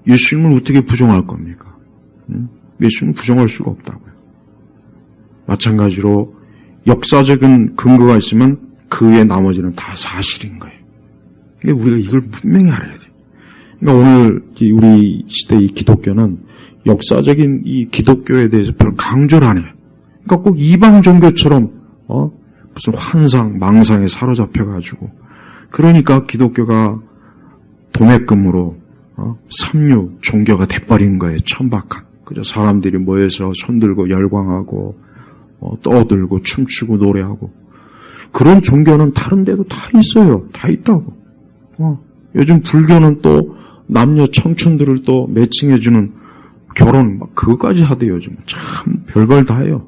예수님을 어떻게 부정할 겁니까? 예수님은 부정할 수가 없다고요. 마찬가지로 역사적인 근거가 있으면 그 외의 나머지는 다 사실인 거예요. 그러니까 우리가 이걸 분명히 알아야 돼요. 그러니까 오늘 우리 시대 이 기독교는 역사적인 이 기독교에 대해서 별 강조를 안 해요. 그러니까 꼭 이방 종교처럼 무슨 환상, 망상에 사로잡혀가지고 그러니까 기독교가 도매금으로 삼류 종교가 돼버린 거예요. 천박한. 그저 사람들이 모여서 손들고 열광하고 떠들고 춤추고 노래하고 그런 종교는 다른 데도 다 있어요. 다 있다고. 요즘 불교는 또 남녀 청춘들을 또 매칭해주는 결혼 막 그거까지 하대요. 요즘 참 별걸 다 해요.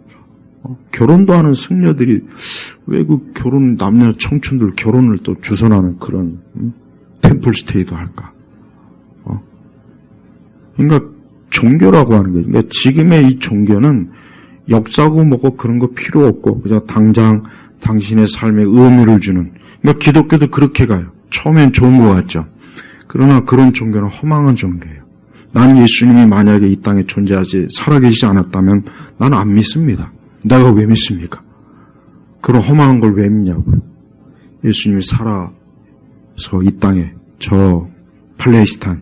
결혼도 하는 승려들이 왜 그 남녀 청춘들 결혼을 또 주선하는 그런 템플스테이도 할까? 그러니까 종교라고 하는 게, 그러니까 지금의 이 종교는 역사고 뭐고 그런 거 필요 없고 그저 당장 당신의 삶에 의미를 주는. 그러니까 기독교도 그렇게 가요. 처음엔 좋은 것 같죠. 그러나 그런 종교는 허망한 종교예요. 난 예수님이 만약에 이 땅에 존재하지 살아계시지 않았다면 난 안 믿습니다. 내가 왜 믿습니까? 그런 허망한 걸 왜 믿냐고요. 예수님이 살아서 이 땅에 저 팔레스타인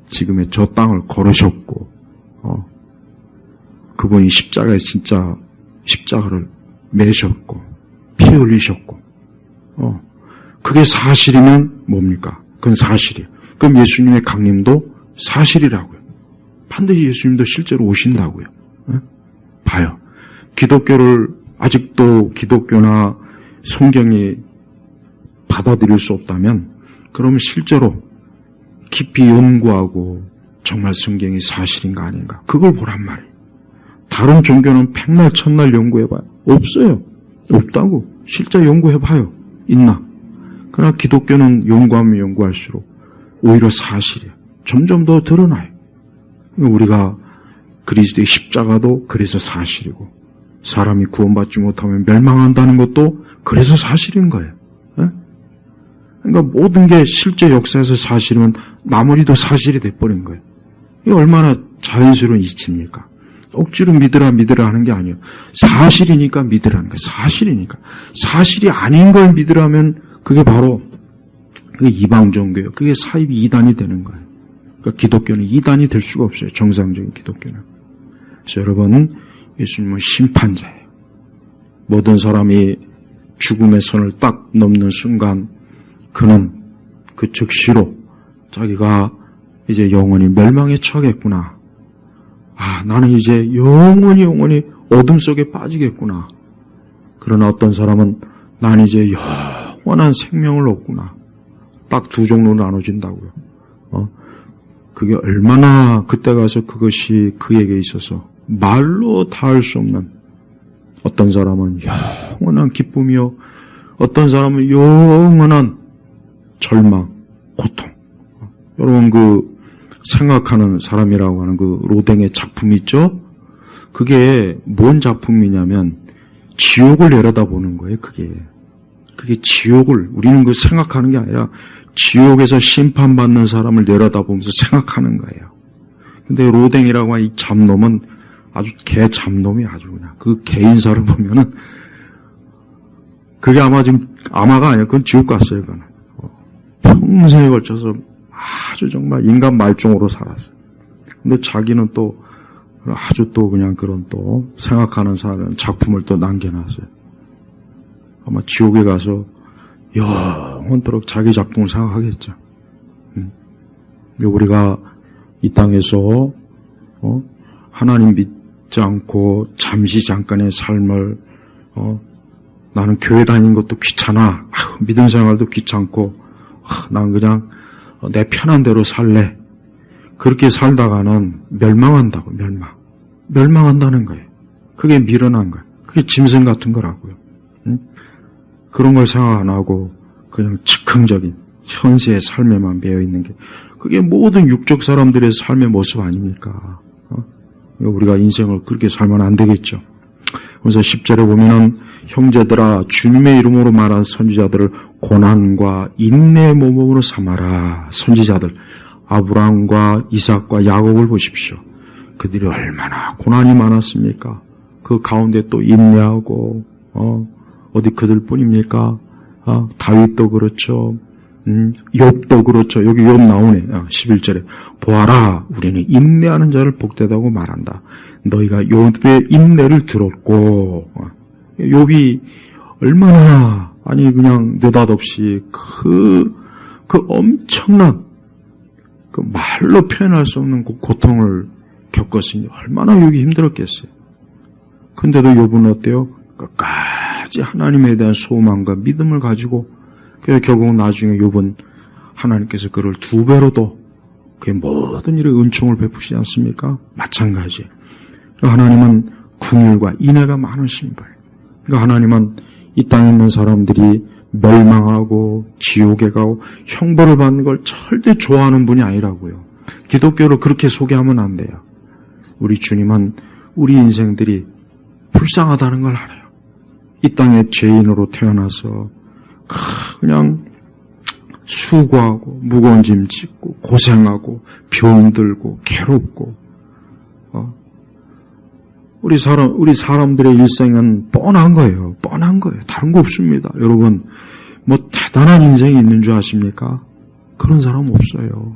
지금의 저 땅을 걸으셨고 그분이 십자가에 진짜 십자가를 매셨고 피 흘리셨고 그게 사실이면 뭡니까? 그건 사실이에요. 그럼 예수님의 강림도 사실이라고요. 반드시 예수님도 실제로 오신다고요. 봐요. 기독교를 아직도 기독교나 성경이 받아들일 수 없다면 그러면 실제로 깊이 연구하고 정말 성경이 사실인가 아닌가 그걸 보란 말이에요. 다른 종교는 백날 천날 연구해봐요. 없어요. 없다고. 실제 연구해봐요. 있나? 그러나 기독교는 연구하면 연구할수록 오히려 사실이에요. 점점 더 드러나요. 우리가 그리스도의 십자가도 그래서 사실이고 사람이 구원받지 못하면 멸망한다는 것도 그래서 사실인 거예요. 그러니까 모든 게 실제 역사에서 사실이면 나머지도 사실이 돼버린 거예요. 이게 얼마나 자연스러운 이치입니까? 억지로 믿으라 하는 게 아니에요. 사실이니까 믿으라는 거예요. 사실이니까. 사실이 아닌 걸 믿으라면 그게 바로 그게 이방 종교예요. 그게 사입이 이단이 되는 거예요. 그러니까 기독교는 이단이 될 수가 없어요. 정상적인 기독교는. 그래서 여러분, 예수님은 심판자예요. 모든 사람이 죽음의 선을 딱 넘는 순간 그는 그 즉시로 자기가 이제 영원히 멸망에 처하겠구나. 나는 이제 영원히 어둠 속에 빠지겠구나. 그러나 어떤 사람은 난 이제 영원한 생명을 얻구나. 딱 두 종류로 나눠진다고요. 그게 얼마나 그때 가서 그것이 그에게 있어서 말로 다 할 수 없는 어떤 사람은 영원한 기쁨이요. 어떤 사람은 영원한 절망, 고통. 여러분 생각하는 사람이라고 하는 그 로댕의 작품 있죠? 그게 뭔 작품이냐면 지옥을 내려다보는 거예요. 그게 지옥을 우리는 생각하는 게 아니라 지옥에서 심판받는 사람을 내려다보면서 생각하는 거예요. 근데 로댕이라고 하는 이 잡놈은 아주 개 잡놈이 아주 그냥 그 개인사를 보면은 그게 아마가 아니라 그건 지옥 갔어요. 그거는 평생에 걸쳐서 아주 정말 인간 말종으로 살았어요. 근데 자기는 또 아주 또 그냥 그런 또 생각하는 사람 작품을 또 남겨놨어요. 아마 지옥에 가서 영원토록 자기 작품을 생각하겠죠. 우리가 이 땅에서 하나님 믿지 않고 잠깐의 삶을 나는 교회 다니는 것도 귀찮아. 믿음 생활도 귀찮고 난 그냥 내 편한 대로 살래. 그렇게 살다가는 멸망한다고. 멸망한다는 거예요. 그게 미련한 거예요. 그게 짐승 같은 거라고요. 그런 걸 생각 안 하고 그냥 즉흥적인 현세의 삶에만 매여 있는 게 그게 모든 육적 사람들의 삶의 모습 아닙니까? 우리가 인생을 그렇게 살면 안 되겠죠. 그래서 10절에 보면은 형제들아 주님의 이름으로 말한 선지자들을 고난과 인내의 모범으로 삼아라. 선지자들 아브라함과 이삭과 야곱을 보십시오. 그들이 얼마나 고난이 많았습니까? 그 가운데 또 인내하고 어디 그들뿐입니까? 다윗도 그렇죠. 욥도 그렇죠. 여기 욥 나오네. 11절에 보아라 우리는 인내하는 자를 복되다고 말한다. 너희가 욥의 인내를 들었고 욥이 얼마나 그냥 느닷없이 그 엄청난 그 말로 표현할 수 없는 그 고통을 겪었으니 얼마나 욥이 힘들었겠어요. 근데도 욥은 어때요? 끝까지 하나님에 대한 소망과 믿음을 가지고 그래서 결국 나중에 욥은 하나님께서 그를 2배로도 그의 모든 일에 은총을 베푸시지 않습니까? 마찬가지. 하나님은 긍휼과 인애가 많으신 분이에요. 그러니까 하나님은 이 땅에 있는 사람들이 멸망하고 지옥에 가고 형벌을 받는 걸 절대 좋아하는 분이 아니라고요. 기독교를 그렇게 소개하면 안 돼요. 우리 주님은 우리 인생들이 불쌍하다는 걸 알아요. 이 땅에 죄인으로 태어나서 그냥 수고하고 무거운 짐 짓고 고생하고 병들고 괴롭고 우리 사람들의 일생은 뻔한 거예요. 뻔한 거예요. 다른 거 없습니다. 여러분 뭐 대단한 인생이 있는 줄 아십니까? 그런 사람 없어요.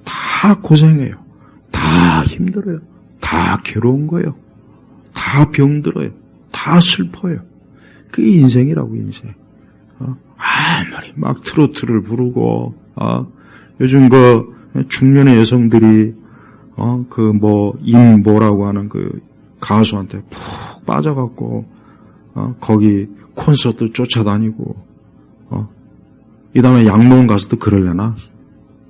다 고생해요. 다 힘들어요. 다 괴로운 거예요. 다 병들어요. 다 슬퍼요. 그게 인생이라고, 인생. 아무리 막 트로트를 부르고, 요즘 중년의 여성들이, 임보라고 하는 그 가수한테 푹 빠져갖고, 거기 콘서트 쫓아다니고, 이 다음에 양로원 가서도 그러려나?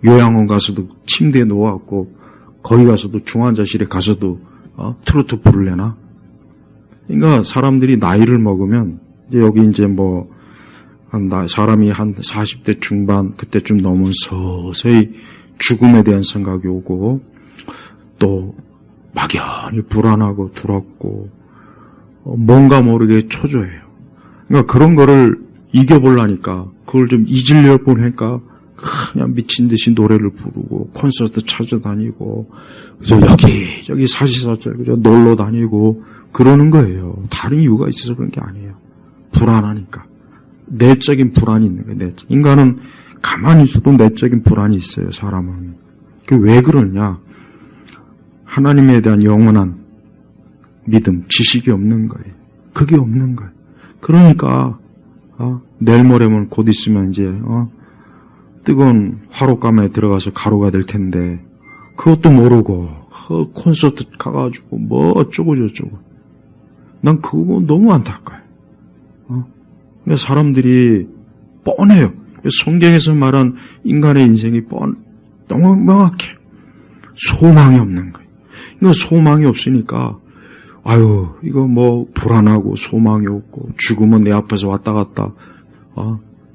요양원 가서도 침대에 누워갖고, 거기 가서도 중환자실에 가서도, 트로트 부르려나? 그러니까 사람들이 나이를 먹으면, 이제 여기 이제 사람이 한 40대 중반, 그때쯤 넘으면 서서히 죽음에 대한 생각이 오고, 또 막연히 불안하고 두렵고, 뭔가 모르게 초조해요. 그러니까 그런 거를 이겨보려니까, 그걸 좀 잊으려고 보니까, 그냥 미친 듯이 노래를 부르고, 콘서트 찾아다니고, 그래서 여기 사시사철, 그저 놀러 다니고, 그러는 거예요. 다른 이유가 있어서 그런 게 아니에요. 불안하니까. 내적인 불안이 있는 거예요. 인간은 가만히 있어도 내적인 불안이 있어요, 사람은. 왜 그러냐? 하나님에 대한 영원한 믿음, 지식이 없는 거예요. 그게 없는 거예요. 그러니까, 내일 모레면 곧 있으면 이제, 뜨거운 화롯감에 들어가서 가루가 될 텐데, 그것도 모르고, 콘서트 가가지고, 어쩌고저쩌고. 난 그거 너무 안타까워요. 그러니까 사람들이 뻔해요. 성경에서 말한 인간의 인생이 너무 명확해. 소망이 없는 거예요. 그러니까 소망이 없으니까, 이거 불안하고 소망이 없고, 죽으면 내 앞에서 왔다 갔다,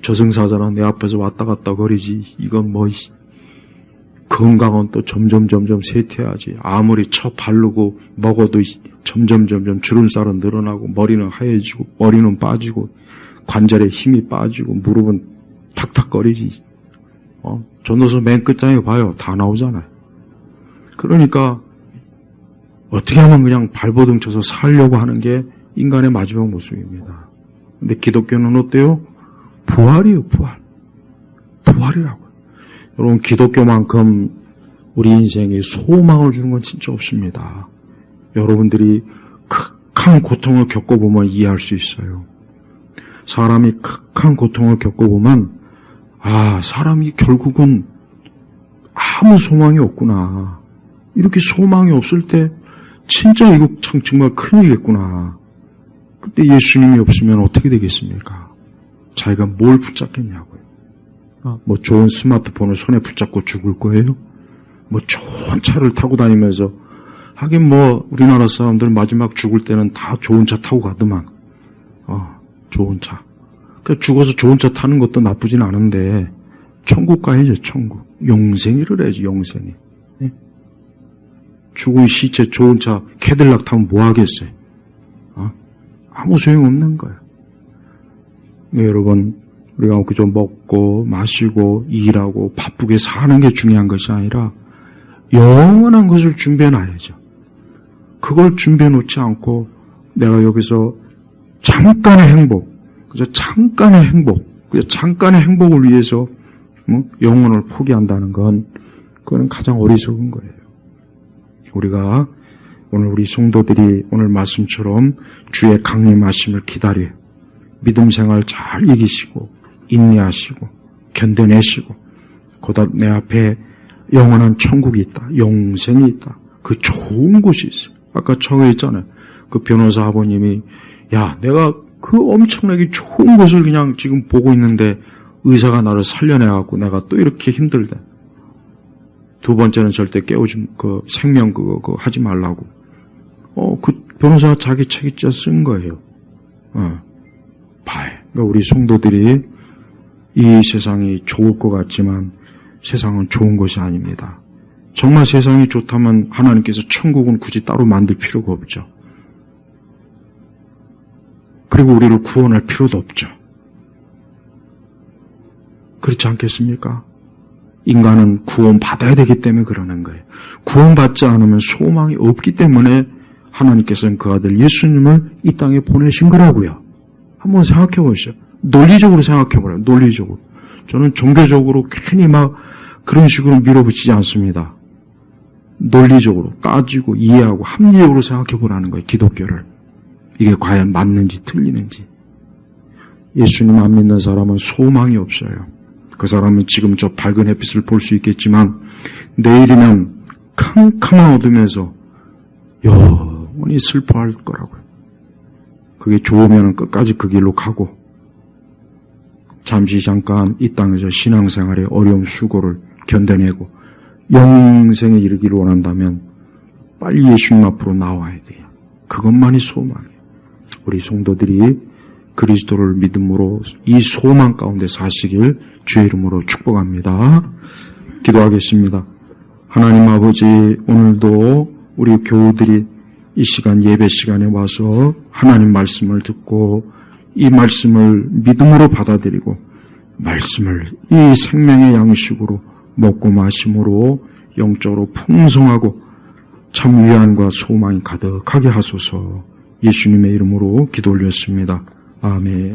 저승사자나 내 앞에서 왔다 갔다 거리지. 이건 건강은 또 점점 쇠퇴하지. 아무리 바르고 먹어도 점점 주름살은 늘어나고, 머리는 하얘지고, 머리는 빠지고, 관절에 힘이 빠지고, 무릎은 탁탁거리지. 전도서 맨 끝장에 봐요. 다 나오잖아요. 그러니까, 어떻게 하면 그냥 발버둥 쳐서 살려고 하는 게 인간의 마지막 모습입니다. 근데 기독교는 어때요? 부활이에요, 부활. 부활이라고요. 여러분, 기독교만큼 우리 인생에 소망을 주는 건 진짜 없습니다. 여러분들이 극한 고통을 겪어보면 이해할 수 있어요. 사람이 극한 고통을 겪어보면, 사람이 결국은 아무 소망이 없구나. 이렇게 소망이 없을 때, 진짜 이거 정말 큰일이겠구나. 그때 예수님이 없으면 어떻게 되겠습니까? 자기가 뭘 붙잡겠냐고요. 좋은 스마트폰을 손에 붙잡고 죽을 거예요? 좋은 차를 타고 다니면서, 하긴 우리나라 사람들 마지막 죽을 때는 다 좋은 차 타고 가더만. 좋은 차. 그러니까 죽어서 좋은 차 타는 것도 나쁘진 않은데, 천국 가야죠, 천국. 영생이를 해야지, 영생이. 네? 죽은 시체 좋은 차 캐딜락 타면 뭐 하겠어요? 아무 소용없는 거예요. 여러분, 우리가 그저 먹고 마시고 일하고 바쁘게 사는 게 중요한 것이 아니라 영원한 것을 준비해놔야죠. 그걸 준비해놓지 않고 내가 여기서 잠깐의 행복, 그저 잠깐의 행복을 위해서 영혼을 포기한다는 건 그건 가장 어리석은 거예요. 우리가 오늘 우리 성도들이 오늘 말씀처럼 주의 강림하심을 기다려 믿음 생활 잘 이기시고 인내하시고 견뎌내시고 곧 내 앞에 영원한 천국이 있다. 영생이 있다. 그 좋은 곳이 있어요. 아까 처음에 있잖아요. 그 변호사 아버님이 내가 그 엄청나게 좋은 곳을 그냥 지금 보고 있는데 의사가 나를 살려내갖고 내가 또 이렇게 힘들대. 두 번째는 절대 깨우지, 생명 그거 하지 말라고. 그 변호사가 자기 책임져 쓴 거예요. 봐요. 그러니까 우리 성도들이 이 세상이 좋을 것 같지만 세상은 좋은 것이 아닙니다. 정말 세상이 좋다면 하나님께서 천국은 굳이 따로 만들 필요가 없죠. 그리고 우리를 구원할 필요도 없죠. 그렇지 않겠습니까? 인간은 구원받아야 되기 때문에 그러는 거예요. 구원받지 않으면 소망이 없기 때문에 하나님께서는 그 아들 예수님을 이 땅에 보내신 거라고요. 한번 생각해 보시죠. 논리적으로 생각해 보래요. 논리적으로. 저는 종교적으로 괜히 막 그런 식으로 밀어붙이지 않습니다. 논리적으로 따지고 이해하고 합리적으로 생각해 보라는 거예요. 기독교를. 이게 과연 맞는지 틀리는지. 예수님 안 믿는 사람은 소망이 없어요. 그 사람은 지금 저 밝은 햇빛을 볼 수 있겠지만 내일이면 캄캄한 어둠에서 영원히 슬퍼할 거라고요. 그게 좋으면 끝까지 그 길로 가고 잠깐 이 땅에서 신앙생활의 어려운 수고를 견뎌내고 영생에 이르기를 원한다면 빨리 예수님 앞으로 나와야 돼요. 그것만이 소망이에요. 우리 성도들이 그리스도를 믿음으로 이 소망 가운데 사시길 주의 이름으로 축복합니다. 기도하겠습니다. 하나님 아버지, 오늘도 우리 교우들이 이 시간 예배 시간에 와서 하나님 말씀을 듣고 이 말씀을 믿음으로 받아들이고 말씀을 이 생명의 양식으로 먹고 마심으로 영적으로 풍성하고 참 위안과 소망이 가득하게 하소서. 예수님의 이름으로 기도 올렸습니다. 아멘.